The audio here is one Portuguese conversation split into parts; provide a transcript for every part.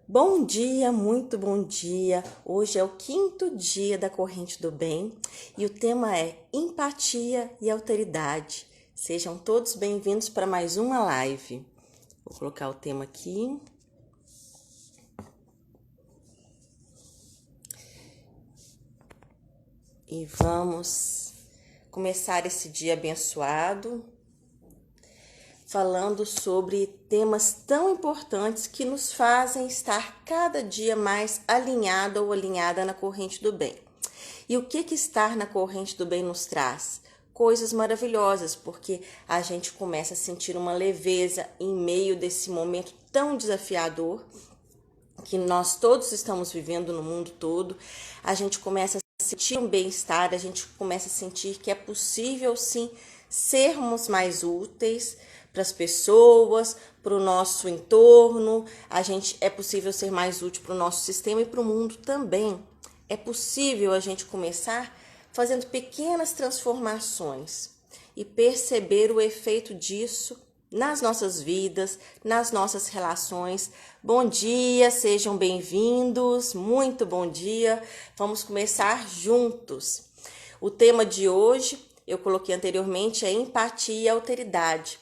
Bom dia, muito bom dia. Hoje é o quinto dia da Corrente do Bem e o tema é empatia e alteridade. Sejam todos bem-vindos para mais uma live. Vou colocar o tema aqui. E vamos começar esse dia abençoado, falando sobre temas tão importantes que nos fazem estar cada dia mais alinhado ou alinhada na corrente do bem. E o que estar na corrente do bem nos traz? Coisas maravilhosas, porque a gente começa a sentir uma leveza em meio desse momento tão desafiador que nós todos estamos vivendo no mundo todo. A gente começa a sentir um bem-estar, a gente começa a sentir que é possível sim sermos mais úteis para as pessoas, para o nosso entorno. É possível ser mais útil para o nosso sistema e para o mundo também. É possível a gente começar fazendo pequenas transformações e perceber o efeito disso nas nossas vidas, nas nossas relações. Bom dia, sejam bem-vindos, muito bom dia. Vamos começar juntos. O tema de hoje, eu coloquei anteriormente, é empatia e alteridade.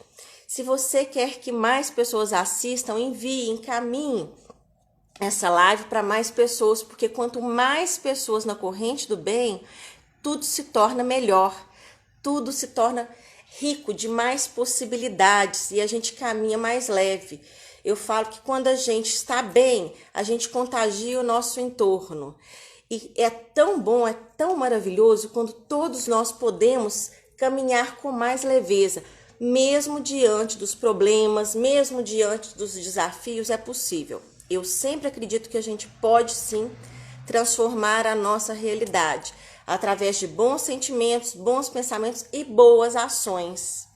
Se você quer que mais pessoas assistam, envie, encaminhe essa live para mais pessoas, porque quanto mais pessoas na corrente do bem, tudo se torna melhor, tudo se torna rico de mais possibilidades e a gente caminha mais leve. Eu falo que quando a gente está bem, a gente contagia o nosso entorno. E é tão bom, é tão maravilhoso quando todos nós podemos caminhar com mais leveza. Mesmo diante dos problemas, mesmo diante dos desafios, é possível. Eu sempre acredito que a gente pode sim transformar a nossa realidade através de bons sentimentos, bons pensamentos e boas ações.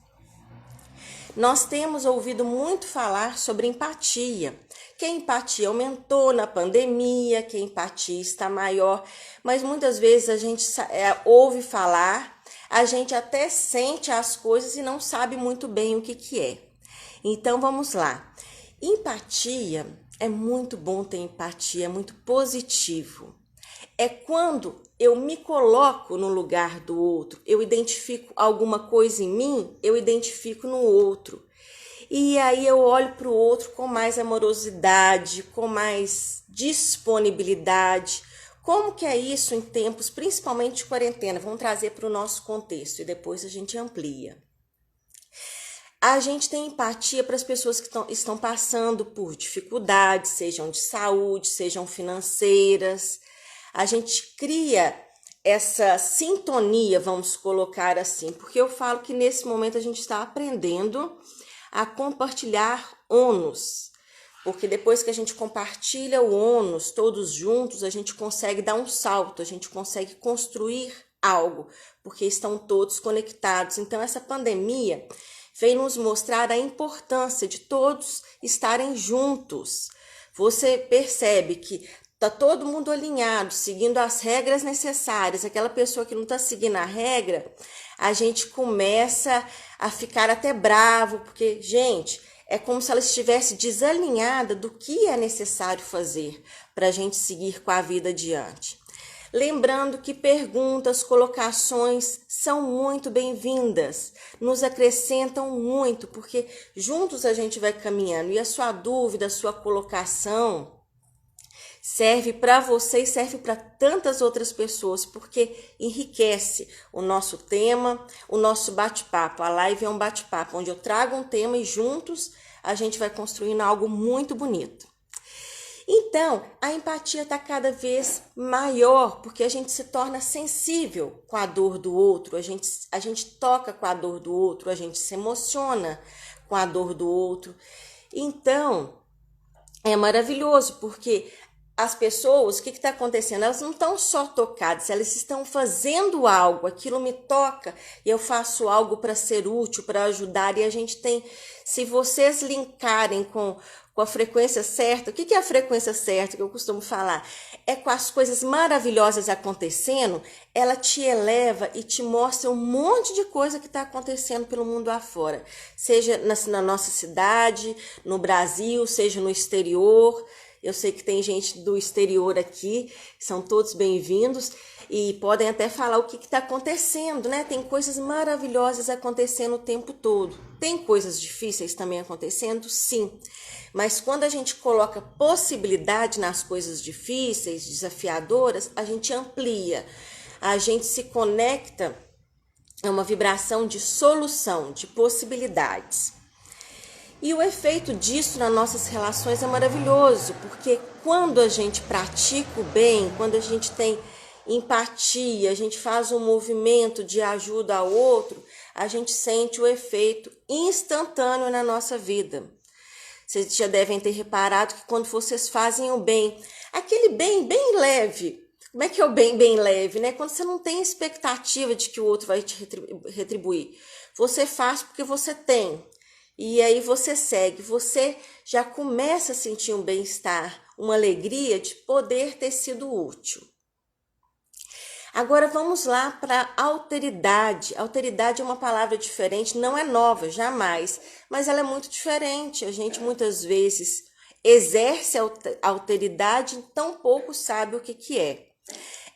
Nós temos ouvido muito falar sobre empatia, que a empatia aumentou na pandemia, que a empatia está maior, mas muitas vezes a gente ouve falar, a gente até sente as coisas e não sabe muito bem o que é. Então vamos lá. Empatia, é muito bom ter empatia, é muito positivo. É quando eu me coloco no lugar do outro, eu identifico alguma coisa em mim, eu identifico no outro. E aí eu olho para o outro com mais amorosidade, com mais disponibilidade. Como que é isso em tempos, principalmente de quarentena? Vamos trazer para o nosso contexto e depois a gente amplia. A gente tem empatia para as pessoas que estão passando por dificuldades, sejam de saúde, sejam financeiras. A gente cria essa sintonia, vamos colocar assim, porque eu falo que nesse momento a gente está aprendendo a compartilhar ônus, porque depois que a gente compartilha o ônus todos juntos, a gente consegue dar um salto, a gente consegue construir algo, porque estão todos conectados. Então essa pandemia vem nos mostrar a importância de todos estarem juntos. Você percebe que tá todo mundo alinhado, seguindo as regras necessárias. Aquela pessoa que não está seguindo a regra, a gente começa a ficar até bravo, porque, gente, é como se ela estivesse desalinhada do que é necessário fazer para a gente seguir com a vida adiante. Lembrando que perguntas, colocações são muito bem-vindas, nos acrescentam muito, porque juntos a gente vai caminhando e a sua dúvida, a sua colocação serve para você e serve para tantas outras pessoas, porque enriquece o nosso tema, o nosso bate-papo. A live é um bate-papo, onde eu trago um tema e juntos a gente vai construindo algo muito bonito. Então, a empatia está cada vez maior, porque a gente se torna sensível com a dor do outro, a gente toca com a dor do outro, a gente se emociona com a dor do outro. Então, é maravilhoso, porque as pessoas, o que está acontecendo? Elas não estão só tocadas, elas estão fazendo algo, aquilo me toca e eu faço algo para ser útil, para ajudar. E a gente tem, se vocês linkarem com a frequência certa, o que é a frequência certa que eu costumo falar? É com as coisas maravilhosas acontecendo, ela te eleva e te mostra um monte de coisa que está acontecendo pelo mundo afora, seja na nossa cidade, no Brasil, seja no exterior. Eu sei que tem gente do exterior aqui, são todos bem-vindos e podem até falar o que está acontecendo, né? Tem coisas maravilhosas acontecendo o tempo todo. Tem coisas difíceis também acontecendo? Sim. Mas quando a gente coloca possibilidade nas coisas difíceis, desafiadoras, a gente amplia, a gente se conecta a uma vibração de solução, de possibilidades. E o efeito disso nas nossas relações é maravilhoso, porque quando a gente pratica o bem, quando a gente tem empatia, a gente faz um movimento de ajuda ao outro, a gente sente o efeito instantâneo na nossa vida. Vocês já devem ter reparado que quando vocês fazem o bem, aquele bem bem leve, como é que é o bem bem leve, né? Quando você não tem expectativa de que o outro vai te retribuir. Você faz porque você tem. E aí você segue, você já começa a sentir um bem-estar, uma alegria de poder ter sido útil. Agora vamos lá para alteridade. Alteridade é uma palavra diferente, não é nova, jamais, mas ela é muito diferente. A gente muitas vezes exerce a alteridade e tão pouco sabe o que é.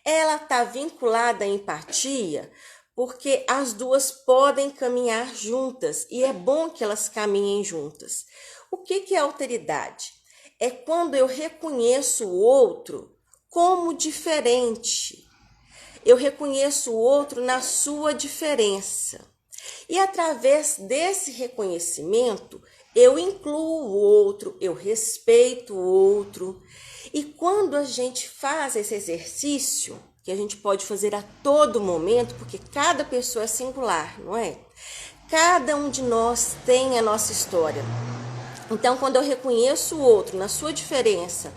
Ela está vinculada à empatia, porque as duas podem caminhar juntas e é bom que elas caminhem juntas. O que é alteridade? É quando eu reconheço o outro como diferente. Eu reconheço o outro na sua diferença. E através desse reconhecimento, eu incluo o outro, eu respeito o outro. E quando a gente faz esse exercício, que a gente pode fazer a todo momento, porque cada pessoa é singular, não é? Cada um de nós tem a nossa história. Então, quando eu reconheço o outro na sua diferença,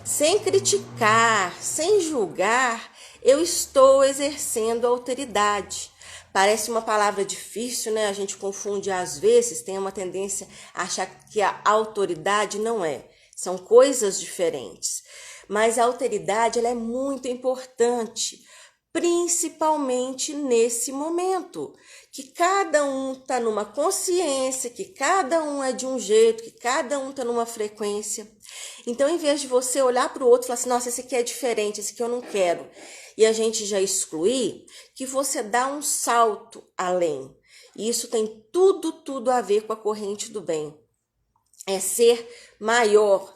sem criticar, sem julgar, eu estou exercendo a alteridade. Parece uma palavra difícil, né? A gente confunde às vezes, tem uma tendência a achar que a autoridade não é. São coisas diferentes. Mas a alteridade ela é muito importante, principalmente nesse momento, que cada um está numa consciência, que cada um é de um jeito, que cada um está numa frequência. Então, em vez de você olhar para o outro e falar assim, nossa, esse aqui é diferente, esse aqui eu não quero, e a gente já excluir, que você dá um salto além. E isso tem tudo a ver com a corrente do bem. É ser maior,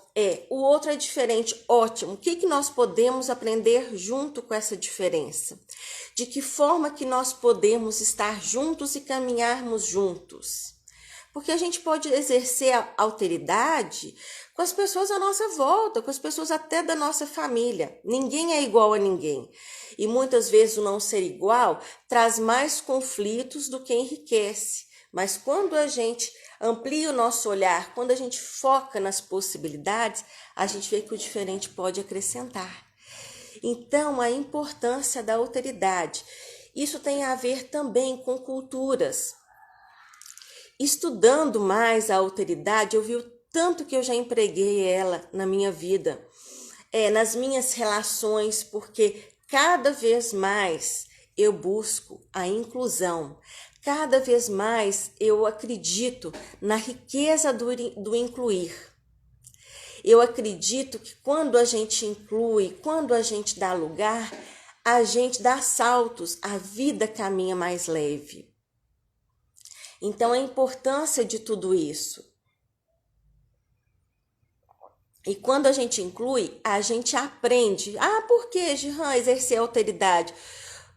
o outro é diferente, ótimo. O que nós podemos aprender junto com essa diferença? De que forma que nós podemos estar juntos e caminharmos juntos? Porque a gente pode exercer a alteridade com as pessoas à nossa volta, com as pessoas até da nossa família. Ninguém é igual a ninguém. E muitas vezes o não ser igual traz mais conflitos do que enriquece. Mas quando a gente amplia o nosso olhar, quando a gente foca nas possibilidades, a gente vê que o diferente pode acrescentar. Então, a importância da alteridade. Isso tem a ver também com culturas. Estudando mais a alteridade, eu vi o tanto que eu já empreguei ela na minha vida, nas minhas relações, porque cada vez mais eu busco a inclusão. Cada vez mais eu acredito na riqueza do incluir. Eu acredito que quando a gente inclui, quando a gente dá lugar, a gente dá saltos, a vida caminha mais leve. Então, a importância de tudo isso. E quando a gente inclui, a gente aprende. Ah, por que, Gihan, exercer a alteridade?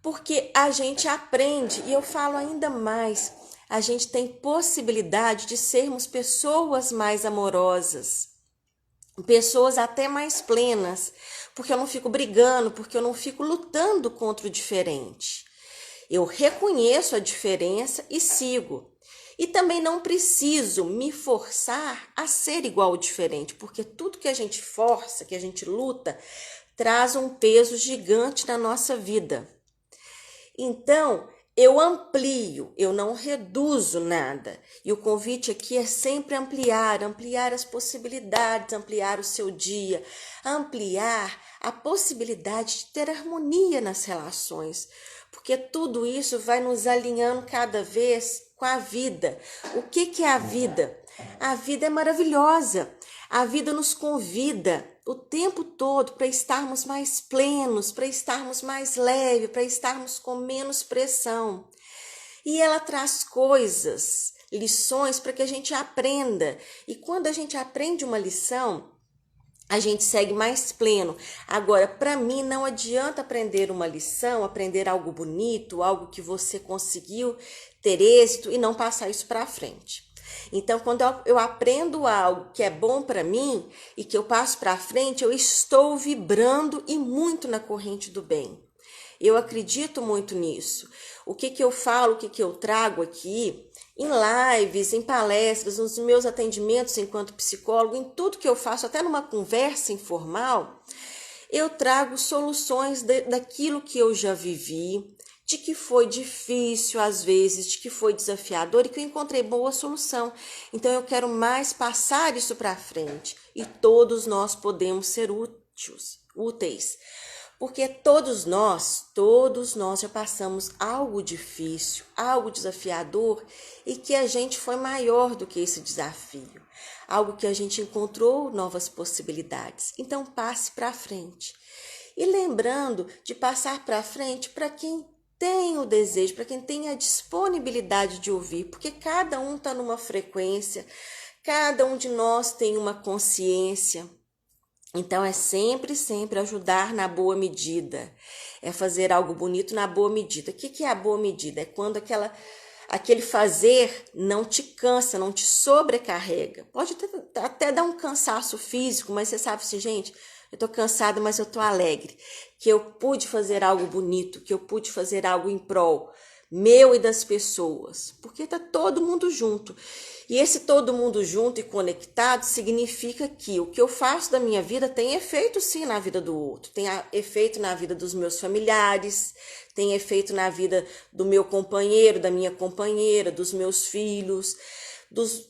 Porque a gente aprende, e eu falo ainda mais, a gente tem possibilidade de sermos pessoas mais amorosas, pessoas até mais plenas, porque eu não fico brigando, porque eu não fico lutando contra o diferente. Eu reconheço a diferença e sigo. E também não preciso me forçar a ser igual ao diferente, porque tudo que a gente força, que a gente luta, traz um peso gigante na nossa vida. Então, eu amplio, eu não reduzo nada. E o convite aqui é sempre ampliar as possibilidades, ampliar o seu dia, ampliar a possibilidade de ter harmonia nas relações, porque tudo isso vai nos alinhando cada vez com a vida. O que é a vida? A vida é maravilhosa. A vida nos convida o tempo todo para estarmos mais plenos, para estarmos mais leves, para estarmos com menos pressão. E ela traz coisas, lições para que a gente aprenda. E quando a gente aprende uma lição, a gente segue mais pleno. Agora, para mim, não adianta aprender uma lição, aprender algo bonito, algo que você conseguiu ter êxito e não passar isso para frente. Então, quando eu aprendo algo que é bom para mim e que eu passo para frente, eu estou vibrando e muito na corrente do bem. Eu acredito muito nisso. O que eu falo, o que eu trago aqui, em lives, em palestras, nos meus atendimentos enquanto psicólogo, em tudo que eu faço, até numa conversa informal, eu trago soluções daquilo que eu já vivi, de que foi difícil às vezes, de que foi desafiador e que eu encontrei boa solução. Então eu quero mais passar isso para frente e todos nós podemos ser úteis. Porque todos nós já passamos algo difícil, algo desafiador e que a gente foi maior do que esse desafio. Algo que a gente encontrou novas possibilidades. Então passe para frente. E lembrando de passar para frente para quem tem o desejo, para quem tem a disponibilidade de ouvir, porque cada um está numa frequência, cada um de nós tem uma consciência. Então, é sempre ajudar na boa medida. É fazer algo bonito na boa medida. O que é a boa medida? É quando aquele fazer não te cansa, não te sobrecarrega. Pode até dar um cansaço físico, mas você sabe assim, gente, eu tô cansada, mas eu tô alegre. Que eu pude fazer algo bonito, que eu pude fazer algo em prol meu e das pessoas. Porque tá todo mundo junto. E esse todo mundo junto e conectado significa que o que eu faço da minha vida tem efeito sim na vida do outro, tem efeito na vida dos meus familiares, tem efeito na vida do meu companheiro, da minha companheira, dos meus filhos,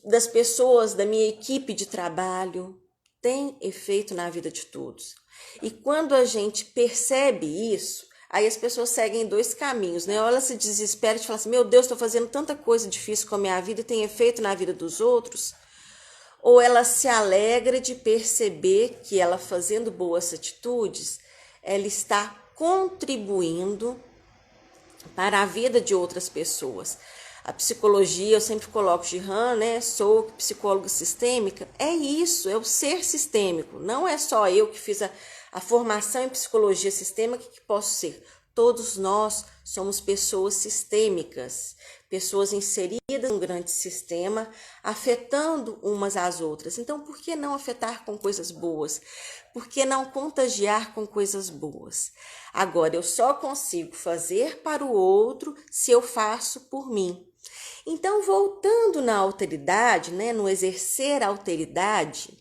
das pessoas da minha equipe de trabalho, tem efeito na vida de todos. E quando a gente percebe isso, aí as pessoas seguem dois caminhos, né? Ou ela se desespera e fala assim, meu Deus, estou fazendo tanta coisa difícil com a minha vida e tem efeito na vida dos outros. Ou ela se alegra de perceber que ela fazendo boas atitudes, ela está contribuindo para a vida de outras pessoas. A psicologia, eu sempre coloco Gihan, né? Sou psicóloga sistêmica. É isso, é o ser sistêmico. Não é só eu que fiz a formação em psicologia sistêmica que posso ser. Todos nós somos pessoas sistêmicas, pessoas inseridas em um grande sistema, afetando umas às outras. Então, por que não afetar com coisas boas? Por que não contagiar com coisas boas? Agora, eu só consigo fazer para o outro se eu faço por mim. Então, voltando na alteridade, né, no exercer a alteridade,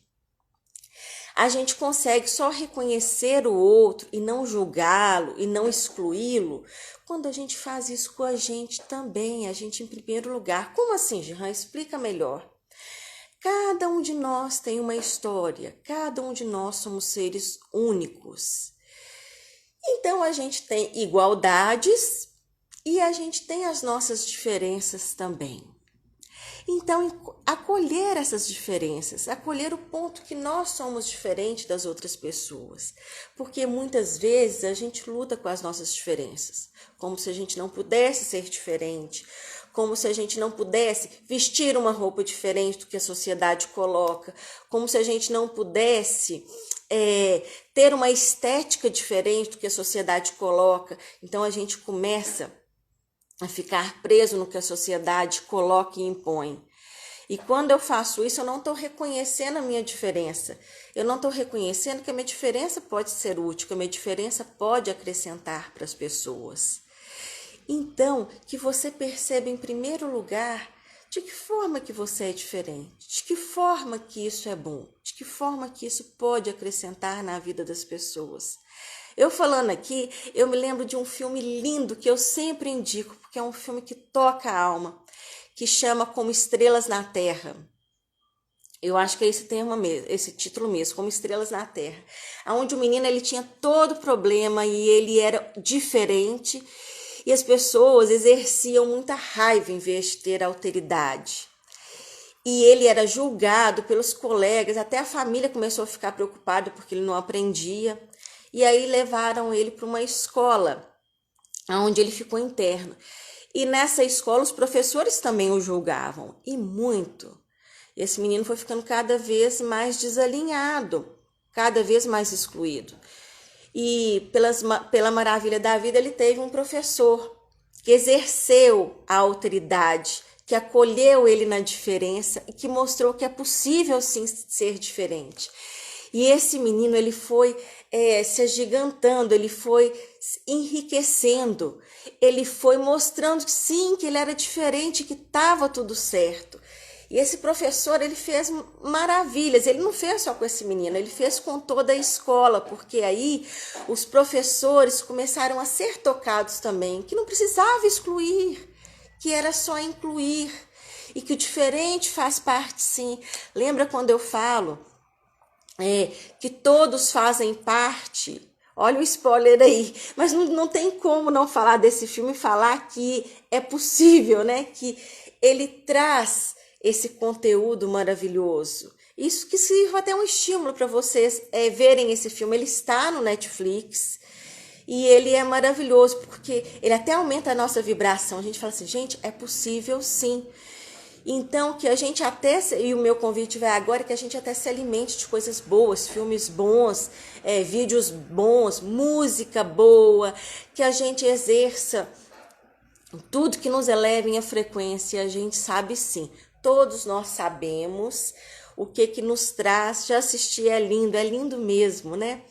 a gente consegue só reconhecer o outro e não julgá-lo e não excluí-lo quando a gente faz isso com a gente também, a gente em primeiro lugar. Como assim, Gihan? Explica melhor. Cada um de nós tem uma história, cada um de nós somos seres únicos. Então, a gente tem igualdades e a gente tem as nossas diferenças também. Então, acolher essas diferenças, acolher o ponto que nós somos diferentes das outras pessoas. Porque muitas vezes a gente luta com as nossas diferenças, como se a gente não pudesse ser diferente, como se a gente não pudesse vestir uma roupa diferente do que a sociedade coloca, como se a gente não pudesse ter uma estética diferente do que a sociedade coloca. Então, a gente começa a ficar preso no que a sociedade coloca e impõe. E quando eu faço isso, eu não estou reconhecendo a minha diferença. Eu não estou reconhecendo que a minha diferença pode ser útil, que a minha diferença pode acrescentar para as pessoas. Então, que você perceba em primeiro lugar de que forma que você é diferente, de que forma que isso é bom, de que forma que isso pode acrescentar na vida das pessoas. Eu falando aqui, eu me lembro de um filme lindo que eu sempre indico, porque é um filme que toca a alma, que chama Como Estrelas na Terra. Eu acho que é esse título mesmo, Como Estrelas na Terra. Onde o menino ele tinha todo problema e ele era diferente e as pessoas exerciam muita raiva em vez de ter alteridade. e ele era julgado pelos colegas, até a família começou a ficar preocupada porque ele não aprendia. E aí levaram ele para uma escola, onde ele ficou interno. E nessa escola os professores também o julgavam, e muito. Esse menino foi ficando cada vez mais desalinhado, cada vez mais excluído. E pela maravilha da vida, ele teve um professor que exerceu a autoridade, que acolheu ele na diferença e que mostrou que é possível sim ser diferente. E esse menino, ele foi se agigantando, ele foi enriquecendo, ele foi mostrando que sim, que ele era diferente, que estava tudo certo. E esse professor, ele fez maravilhas, ele não fez só com esse menino, ele fez com toda a escola, porque aí os professores começaram a ser tocados também, que não precisava excluir, que era só incluir, e que o diferente faz parte sim. Lembra quando eu falo que todos fazem parte? Olha o spoiler aí, mas não tem como não falar desse filme e falar que é possível, né? Que ele traz esse conteúdo maravilhoso. Isso que sirva até um estímulo para vocês verem esse filme. Ele está no Netflix e ele é maravilhoso porque ele até aumenta a nossa vibração. A gente fala assim, gente, é possível sim. Então, que a gente até, e o meu convite vai agora, que a gente até se alimente de coisas boas, filmes bons, vídeos bons, música boa, que a gente exerça tudo que nos eleve a frequência. A gente sabe sim, todos nós sabemos o que nos traz. Já assisti, é lindo mesmo, né?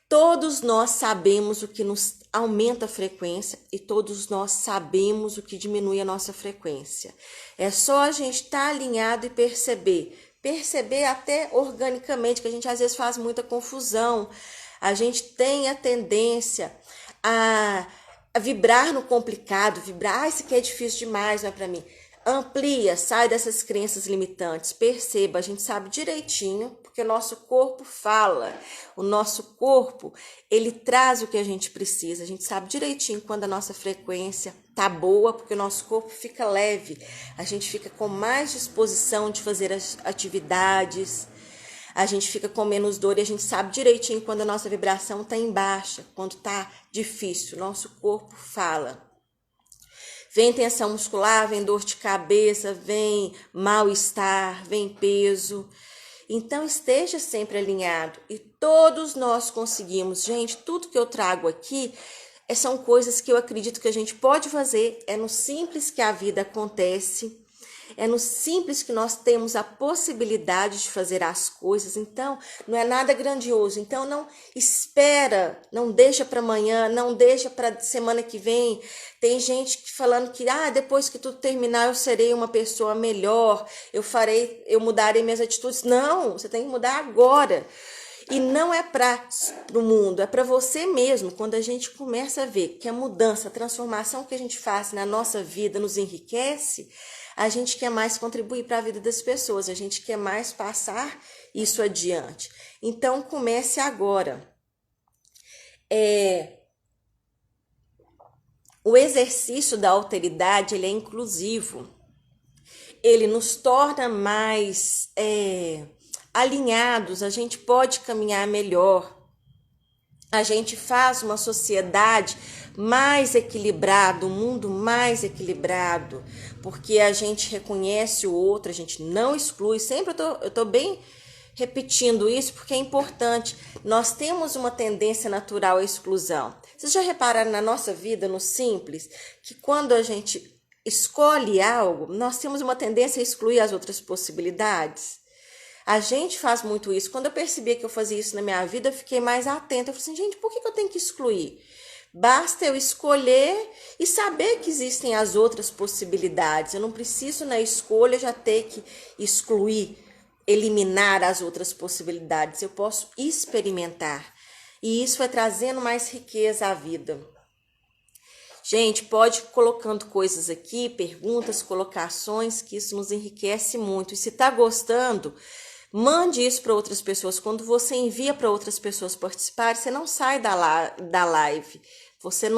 Todos nós sabemos o que nos aumenta a frequência e todos nós sabemos o que diminui a nossa frequência. É só a gente estar alinhado e perceber até organicamente, que a gente às vezes faz muita confusão. A gente tem a tendência a vibrar no complicado, vibrar, isso aqui é difícil demais, não é para mim. Amplia, sai dessas crenças limitantes, perceba, a gente sabe direitinho, porque o nosso corpo fala, o nosso corpo, ele traz o que a gente precisa, a gente sabe direitinho quando a nossa frequência tá boa, porque o nosso corpo fica leve, a gente fica com mais disposição de fazer as atividades, a gente fica com menos dor e a gente sabe direitinho quando a nossa vibração tá em baixa, quando tá difícil, o nosso corpo fala. Vem tensão muscular, vem dor de cabeça, vem mal-estar, vem peso. Então esteja sempre alinhado e todos nós conseguimos. Gente, tudo que eu trago aqui são coisas que eu acredito que a gente pode fazer. É no simples que a vida acontece. É no simples que nós temos a possibilidade de fazer as coisas. Então, não é nada grandioso. Então, não espera, não deixa para amanhã, não deixa para semana que vem. Tem gente falando que depois que tudo terminar eu serei uma pessoa melhor, eu mudarei minhas atitudes. Não, você tem que mudar agora. E não é para o mundo, é para você mesmo. Quando a gente começa a ver que a mudança, a transformação que a gente faz na nossa vida nos enriquece, a gente quer mais contribuir para a vida das pessoas, a gente quer mais passar isso adiante. Então, comece agora. O exercício da alteridade, ele é inclusivo. Ele nos torna mais alinhados, a gente pode caminhar melhor. A gente faz uma sociedade mais equilibrada, um mundo mais equilibrado, porque a gente reconhece o outro, a gente não exclui. Sempre eu tô bem repetindo isso, porque é importante. Nós temos uma tendência natural à exclusão. Vocês já repararam na nossa vida, no simples, que quando a gente escolhe algo, nós temos uma tendência a excluir as outras possibilidades? A gente faz muito isso. Quando eu percebi que eu fazia isso na minha vida, eu fiquei mais atenta. Eu falei assim, gente, por que eu tenho que excluir? Basta eu escolher e saber que existem as outras possibilidades. Eu não preciso na escolha já ter que excluir, eliminar as outras possibilidades. Eu posso experimentar. E isso vai trazendo mais riqueza à vida. Gente, pode ir colocando coisas aqui, perguntas, colocações, que isso nos enriquece muito. E se está gostando, mande isso para outras pessoas. Quando você envia para outras pessoas participarem, você não sai da live. Você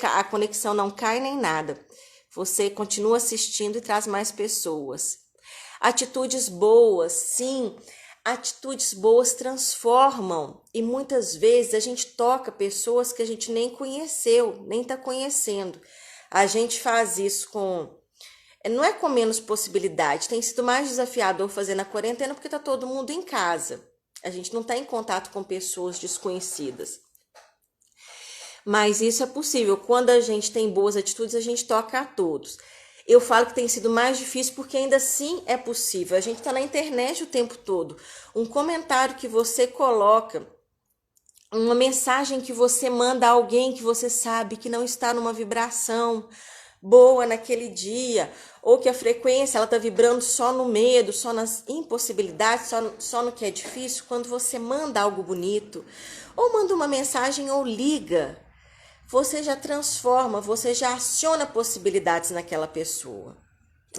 a conexão não cai nem nada. Você continua assistindo e traz mais pessoas. Atitudes boas, sim, atitudes boas transformam e muitas vezes a gente toca pessoas que a gente nem conheceu, nem está conhecendo. A gente faz isso não é com menos possibilidade, tem sido mais desafiador fazer na quarentena porque está todo mundo em casa. A gente não está em contato com pessoas desconhecidas. Mas isso é possível. Quando a gente tem boas atitudes, a gente toca a todos. Eu falo que tem sido mais difícil porque ainda assim é possível. A gente está na internet o tempo todo. Um comentário que você coloca, uma mensagem que você manda a alguém que você sabe que não está numa vibração boa naquele dia, ou que a frequência ela está vibrando só no medo, só nas impossibilidades, só no que é difícil. Quando você manda algo bonito, ou manda uma mensagem ou liga, você já transforma, você já aciona possibilidades naquela pessoa.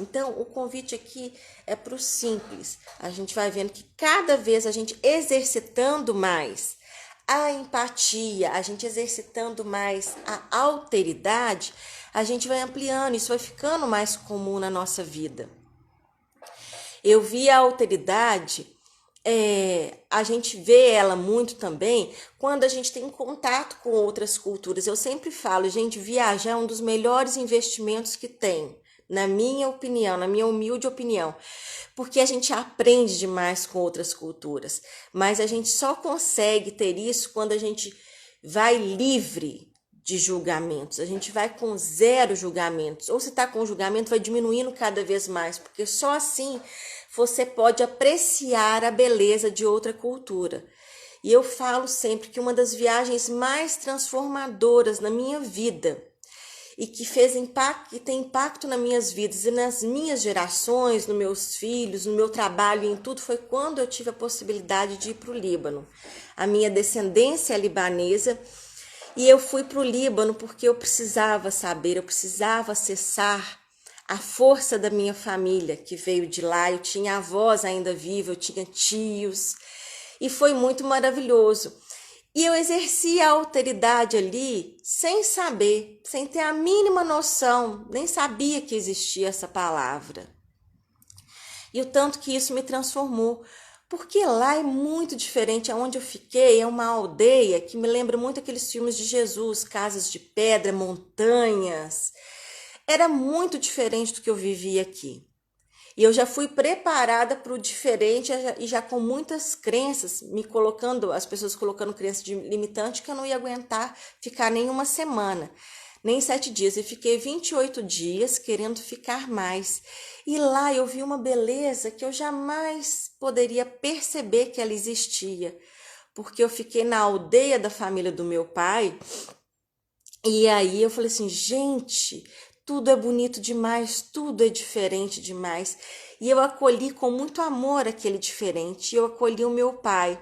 Então, o convite aqui é para o simples. A gente vai vendo que cada vez a gente exercitando mais a empatia, a gente exercitando mais a alteridade, a gente vai ampliando, isso vai ficando mais comum na nossa vida. Eu vi a alteridade, a gente vê ela muito também quando a gente tem contato com outras culturas. Eu sempre falo, gente, viajar é um dos melhores investimentos que tem, na minha opinião, na minha humilde opinião, porque a gente aprende demais com outras culturas, mas a gente só consegue ter isso quando a gente vai livre de julgamentos, a gente vai com zero julgamentos, ou se está com julgamento vai diminuindo cada vez mais, porque só assim você pode apreciar a beleza de outra cultura. E eu falo sempre que uma das viagens mais transformadoras na minha vida e que fez impacto, que tem impacto nas minhas vidas e nas minhas gerações, nos meus filhos, no meu trabalho e em tudo, foi quando eu tive a possibilidade de ir para o Líbano. A minha descendência é libanesa e eu fui para o Líbano porque eu precisava saber, eu precisava acessar a força da minha família que veio de lá. Eu tinha avós ainda vivos, eu tinha tios e foi muito maravilhoso. E eu exerci a alteridade ali sem saber, sem ter a mínima noção, nem sabia que existia essa palavra. E o tanto que isso me transformou, porque lá é muito diferente. Aonde eu fiquei é uma aldeia que me lembra muito aqueles filmes de Jesus, casas de pedra, montanhas. Era muito diferente do que eu vivia aqui. E eu já fui preparada para o diferente e já com muitas crenças, as pessoas colocando crença de limitante que eu não ia aguentar ficar nem uma semana, nem 7 dias. E fiquei 28 dias querendo ficar mais. E lá eu vi uma beleza que eu jamais poderia perceber que ela existia, porque eu fiquei na aldeia da família do meu pai. E aí eu falei assim, gente, tudo é bonito demais, tudo é diferente demais. E eu acolhi com muito amor aquele diferente, eu acolhi o meu pai.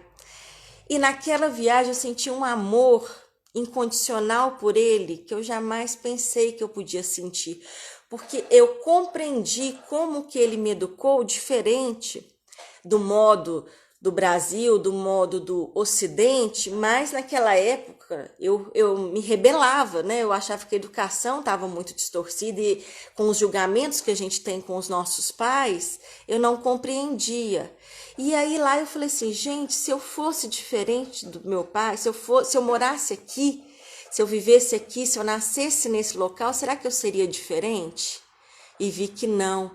E naquela viagem eu senti um amor incondicional por ele que eu jamais pensei que eu podia sentir. Porque eu compreendi como que ele me educou diferente do modo do Brasil, do modo do Ocidente, mas naquela época eu me rebelava, né? Eu achava que a educação estava muito distorcida e com os julgamentos que a gente tem com os nossos pais, eu não compreendia. E aí lá eu falei assim, gente, se eu fosse diferente do meu pai, se eu morasse aqui, se eu vivesse aqui, se eu nascesse nesse local, será que eu seria diferente? E vi que não.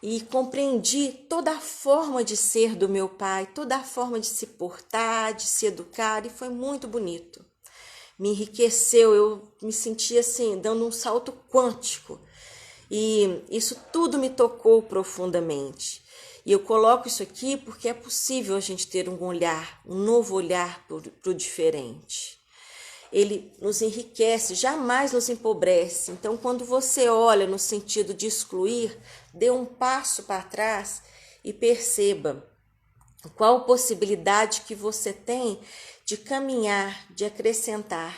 E compreendi toda a forma de ser do meu pai, toda a forma de se portar, de se educar, e foi muito bonito. Me enriqueceu, eu me senti assim, dando um salto quântico. E isso tudo me tocou profundamente. E eu coloco isso aqui porque é possível a gente ter um olhar, um novo olhar para o diferente. Ele nos enriquece, jamais nos empobrece. Então, quando você olha no sentido de excluir, dê um passo para trás e perceba qual possibilidade que você tem de caminhar, de acrescentar.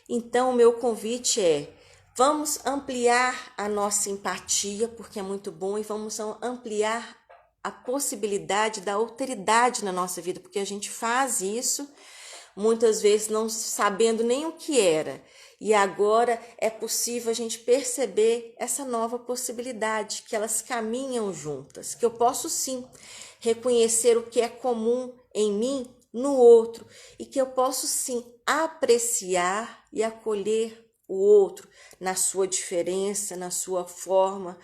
Então, o meu convite é, vamos ampliar a nossa empatia, porque é muito bom, e vamos ampliar a possibilidade da alteridade na nossa vida, porque a gente faz isso muitas vezes não sabendo nem o que era. E agora é possível a gente perceber essa nova possibilidade, que elas caminham juntas, que eu posso sim reconhecer o que é comum em mim no outro e que eu posso sim apreciar e acolher o outro na sua diferença, na sua forma.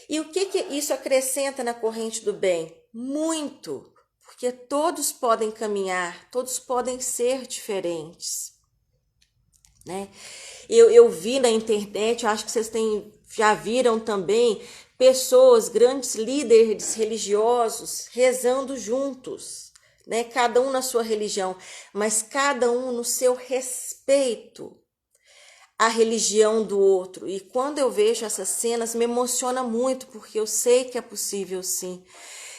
E o que isso acrescenta na corrente do bem? Muito, porque todos podem caminhar, todos podem ser diferentes, né? Eu vi na internet, eu acho que vocês já viram também, pessoas, grandes líderes religiosos rezando juntos, né? Cada um na sua religião, mas cada um no seu respeito à religião do outro. E quando eu vejo essas cenas, me emociona muito, porque eu sei que é possível sim.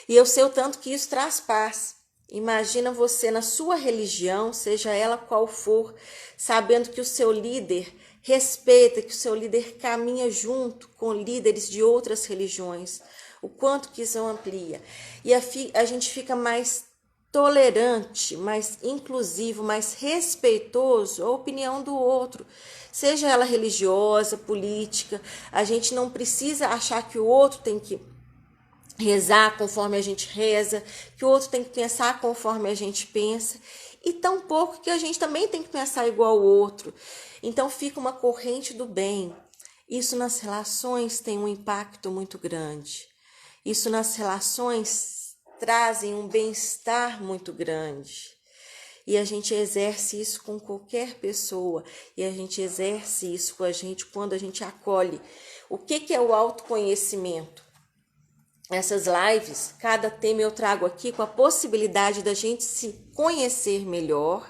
E eu sei o tanto que isso traz paz. Imagina você na sua religião, seja ela qual for, sabendo que o seu líder respeita, que o seu líder caminha junto com líderes de outras religiões. O quanto que isso amplia. E a gente fica mais tolerante, mais inclusivo, mais respeitoso à opinião do outro. Seja ela religiosa, política, a gente não precisa achar que o outro tem que rezar conforme a gente reza, que o outro tem que pensar conforme a gente pensa, e tampouco que a gente também tem que pensar igual ao outro. Então fica uma corrente do bem. Isso nas relações tem um impacto muito grande. Isso nas relações trazem um bem-estar muito grande. E a gente exerce isso com qualquer pessoa, e a gente exerce isso com a gente quando a gente acolhe. O que é o autoconhecimento? Essas lives, cada tema eu trago aqui com a possibilidade da gente se conhecer melhor,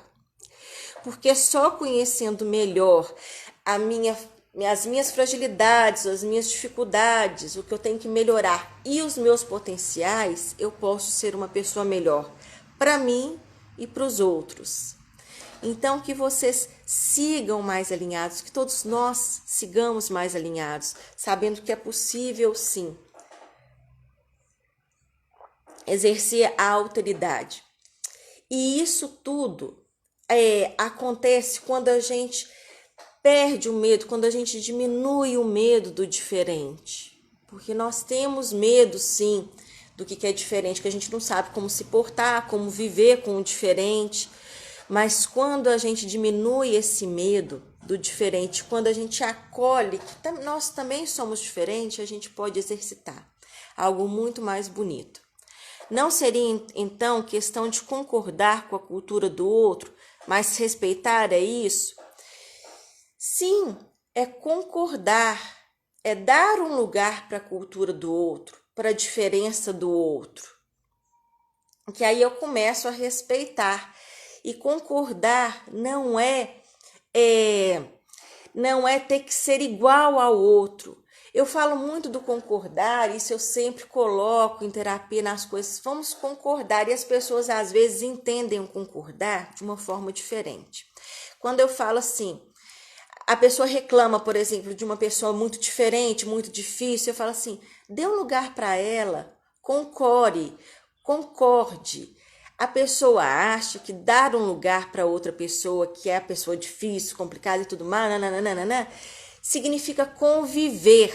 porque só conhecendo melhor as minhas fragilidades, as minhas dificuldades, o que eu tenho que melhorar e os meus potenciais, eu posso ser uma pessoa melhor para mim e para os outros. Então, que vocês sigam mais alinhados, que todos nós sigamos mais alinhados, sabendo que é possível sim exercer a autoridade. E isso tudo acontece quando a gente perde o medo, quando a gente diminui o medo do diferente. Porque nós temos medo, sim, do que é diferente, que a gente não sabe como se portar, como viver com o diferente. Mas quando a gente diminui esse medo do diferente, quando a gente acolhe que nós também somos diferentes, a gente pode exercitar algo muito mais bonito. Não seria, então, questão de concordar com a cultura do outro, mas respeitar é isso? Sim, é concordar, é dar um lugar para a cultura do outro, para a diferença do outro. Que aí eu começo a respeitar. E concordar não é ter que ser igual ao outro. Eu falo muito do concordar, isso eu sempre coloco em terapia nas coisas. Vamos concordar, e as pessoas às vezes entendem o concordar de uma forma diferente. Quando eu falo assim, a pessoa reclama, por exemplo, de uma pessoa muito diferente, muito difícil, eu falo assim, dê um lugar para ela, concorde. A pessoa acha que dar um lugar para outra pessoa, que é a pessoa difícil, complicada e tudo mais, significa conviver,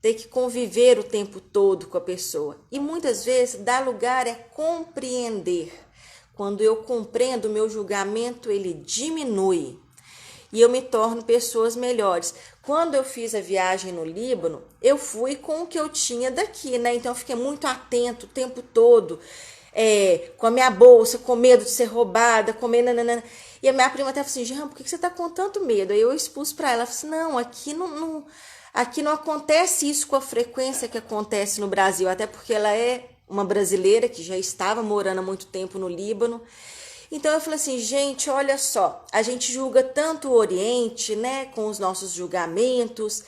ter que conviver o tempo todo com a pessoa. E muitas vezes dar lugar é compreender. Quando eu compreendo, meu julgamento ele diminui e eu me torno pessoas melhores. Quando eu fiz a viagem no Líbano, eu fui com o que eu tinha daqui, né? Então eu fiquei muito atento o tempo todo, com a minha bolsa, com medo de ser roubada, com medo... E a minha prima até falou assim, Jean, por que você tá com tanto medo? Aí eu expus para ela, falei assim, não, aqui não acontece isso com a frequência que acontece no Brasil, até porque ela é uma brasileira que já estava morando há muito tempo no Líbano. Então eu falei assim, gente, olha só, a gente julga tanto o Oriente, né, com os nossos julgamentos,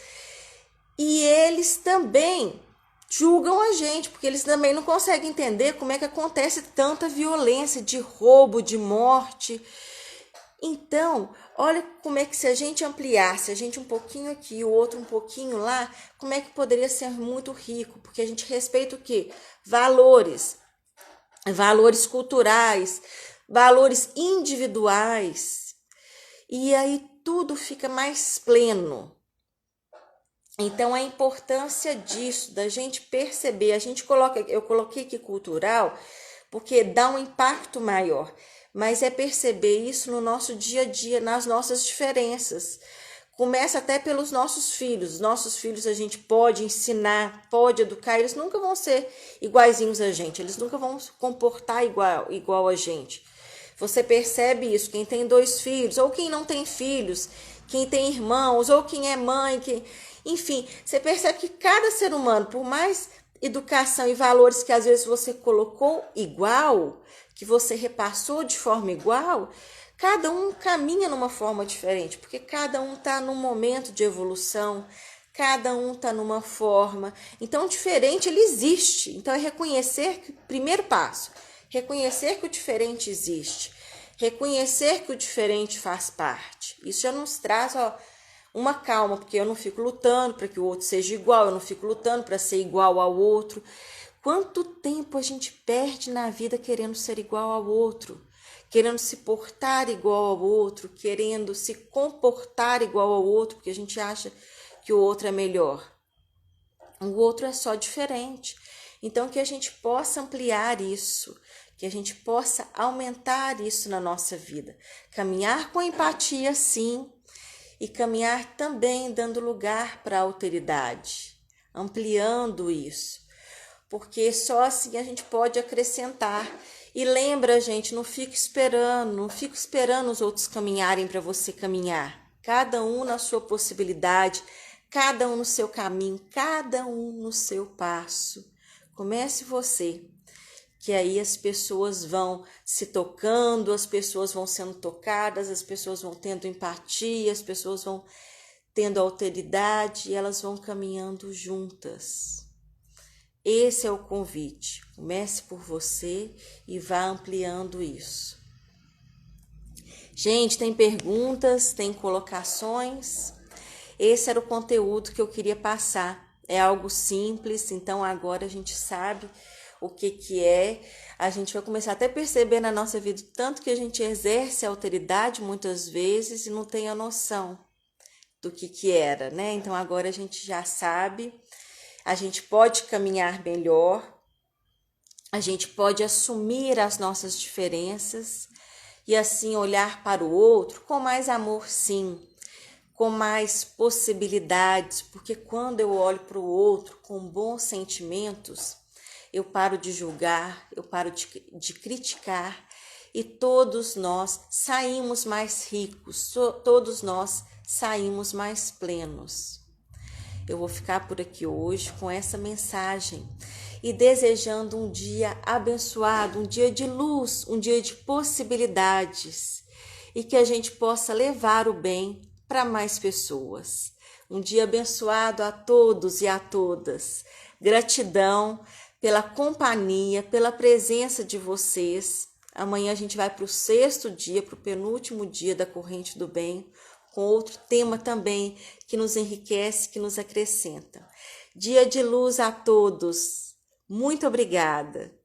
e eles também julgam a gente, porque eles também não conseguem entender como é que acontece tanta violência de roubo, de morte. Então, olha como é que se a gente ampliasse, a gente um pouquinho aqui, o outro um pouquinho lá, como é que poderia ser muito rico, porque a gente respeita o quê? Valores culturais, valores individuais. e aí tudo fica mais pleno. Então, a importância disso, da gente perceber, eu coloquei aqui cultural, porque dá um impacto maior, mas é perceber isso no nosso dia a dia, nas nossas diferenças. Começa até pelos nossos filhos. Nossos filhos a gente pode ensinar, pode educar, eles nunca vão ser iguaizinhos a gente, eles nunca vão se comportar igual a gente. Você percebe isso, quem tem 2 filhos, ou quem não tem filhos, quem tem irmãos, ou quem é mãe, enfim, você percebe que cada ser humano, por mais educação e valores que às vezes você colocou igual, que você repassou de forma igual, cada um caminha numa forma diferente, porque cada um está num momento de evolução, cada um está numa forma. Então, diferente, ele existe. Então, é reconhecer que, primeiro passo, reconhecer que o diferente existe, reconhecer que o diferente faz parte. Isso já nos traz, uma calma, porque eu não fico lutando para que o outro seja igual, eu não fico lutando para ser igual ao outro. Quanto tempo a gente perde na vida querendo ser igual ao outro, querendo se portar igual ao outro, querendo se comportar igual ao outro, porque a gente acha que o outro é melhor. O outro é só diferente. Então, que a gente possa ampliar isso, que a gente possa aumentar isso na nossa vida. Caminhar com empatia, sim, e caminhar também dando lugar para a alteridade, ampliando isso, porque só assim a gente pode acrescentar. E lembra, gente, não fica esperando os outros caminharem para você caminhar. Cada um na sua possibilidade, cada um no seu caminho, cada um no seu passo. Comece você, que aí as pessoas vão se tocando, as pessoas vão sendo tocadas, as pessoas vão tendo empatia, as pessoas vão tendo alteridade e elas vão caminhando juntas. Esse é o convite. Comece por você e vá ampliando isso. Gente, tem perguntas, tem colocações? Esse era o conteúdo que eu queria passar. É algo simples, então agora a gente sabe o que é. A gente vai começar até a perceber na nossa vida tanto que a gente exerce a alteridade muitas vezes e não tem a noção do que era, né? Então agora a gente já sabe, a gente pode caminhar melhor, a gente pode assumir as nossas diferenças e assim olhar para o outro com mais amor, sim, com mais possibilidades, porque quando eu olho para o outro com bons sentimentos, eu paro de julgar, eu paro de criticar e todos nós saímos mais ricos, todos nós saímos mais plenos. Eu vou ficar por aqui hoje com essa mensagem e desejando um dia abençoado, um dia de luz, um dia de possibilidades e que a gente possa levar o bem para mais pessoas. Um dia abençoado a todos e a todas. Gratidão pela companhia, pela presença de vocês. Amanhã a gente vai para o 6º dia, para o penúltimo dia da Corrente do Bem, com outro tema também que nos enriquece, que nos acrescenta. Dia de luz a todos. Muito obrigada.